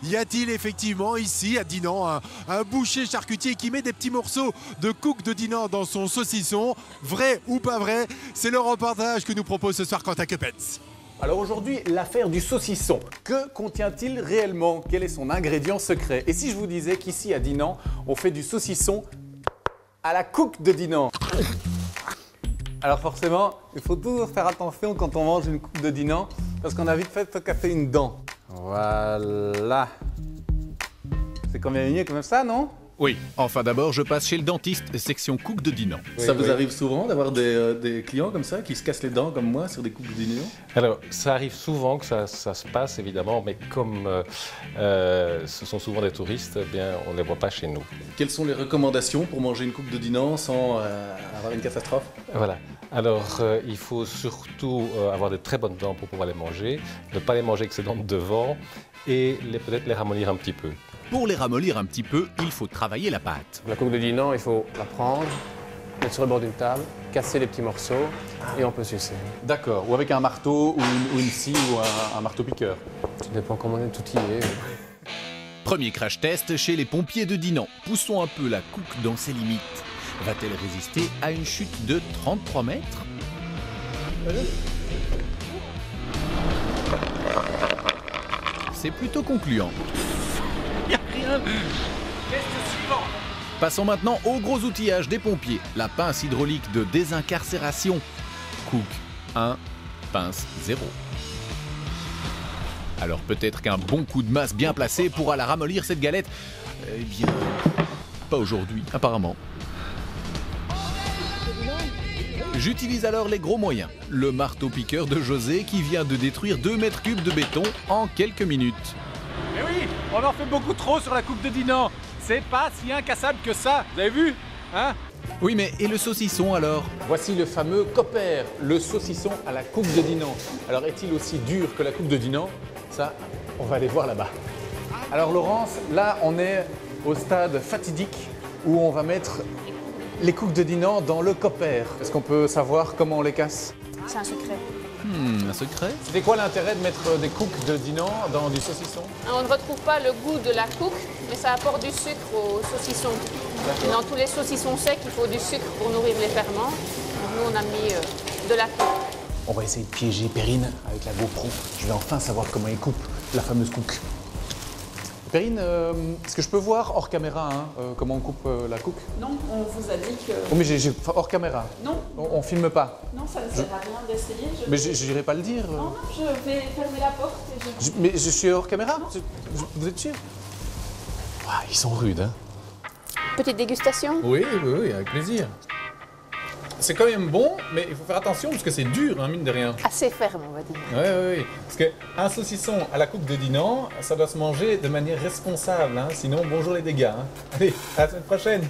Y a-t-il effectivement ici à Dinan un boucher charcutier qui met des petits morceaux de cook de Dinan dans son saucisson? Vrai ou pas vrai? C'est le reportage que nous propose ce soir Quentin Kepetz. Alors aujourd'hui, l'affaire du saucisson. Que contient-il réellement? Quel est son ingrédient secret? Et si je vous disais qu'ici à Dinan, on fait du saucisson à la cook de Dinan? Alors forcément, il faut toujours faire attention quand on mange une cook de Dinan, parce qu'on a vite fait se casser une dent. Voilà. C'est combien mieux comme ça, non? Oui, enfin d'abord je passe chez le dentiste, section cook de Dinan. Ça vous arrive souvent d'avoir des clients comme ça qui se cassent les dents comme moi sur des coupes de Dinan? Alors, ça arrive souvent que ça se passe, évidemment, mais comme ce sont souvent des touristes, eh bien, on ne les voit pas chez nous. Quelles sont les recommandations pour manger une coupe de Dinan sans avoir une catastrophe? Voilà. Alors, il faut surtout avoir de très bonnes dents pour pouvoir les manger, ne pas les manger avec ses dents de devant et peut-être les ramollir un petit peu. Pour les ramollir un petit peu, il faut travailler la pâte. La coque de Dinan, il faut la prendre, mettre sur le bord d'une table, casser les petits morceaux et on peut sucer. D'accord, ou avec un marteau ou une scie ou un marteau-piqueur. Tout dépend comment on est outillé. Premier crash test chez les pompiers de Dinan. Poussons un peu la cook dans ses limites. Va-t-elle résister à une chute de 33 mètres? C'est plutôt concluant. Passons maintenant au gros outillage des pompiers. La pince hydraulique de désincarcération. Cook 1, pince 0. Alors peut-être qu'un bon coup de masse bien placé pourra la ramollir cette galette. Eh bien, pas aujourd'hui apparemment. J'utilise alors les gros moyens. Le marteau-piqueur de José qui vient de détruire 2 mètres cubes de béton en quelques minutes. Mais oui, on en fait beaucoup trop sur la coupe de Dinan. C'est pas si incassable que ça, vous avez vu, hein? Oui, mais et le saucisson alors? Voici le fameux Copper, le saucisson à la coupe de Dinan. Alors est-il aussi dur que la coupe de Dinan? Ça, on va aller voir là-bas. Alors Laurence, là on est au stade fatidique où on va mettre les coupes de Dinan dans le Copper. Est-ce qu'on peut savoir comment on les casse? C'est un secret. Un secret? C'était quoi l'intérêt de mettre des coupes de Dinan dans du saucisson? On ne retrouve pas le goût de la cook, mais ça apporte du sucre au saucisson. Et dans tous les saucissons secs, il faut du sucre pour nourrir les ferments. Donc nous, on a mis de la cook. On va essayer de piéger Perrine avec la GoPro. Je vais enfin savoir comment il coupe la fameuse cook. Perrine, est-ce que je peux voir hors caméra comment on coupe la cook? Non, on vous a dit que... Oh, mais hors caméra. Non. On filme pas. Non, ça ne sert à rien d'essayer. Mais j'irai pas le dire. Non, je vais fermer la porte et Mais je suis hors caméra? Vous êtes sûr? Ah, ils sont rudes, hein? Petite dégustation? Oui, avec plaisir. C'est quand même bon, mais il faut faire attention parce que c'est dur, hein, mine de rien. Assez ferme, on va dire. Oui. Parce qu'un saucisson à la coupe de Dinan, ça doit se manger de manière responsable, hein, sinon bonjour les dégâts. Hein. Allez, à la semaine prochaine.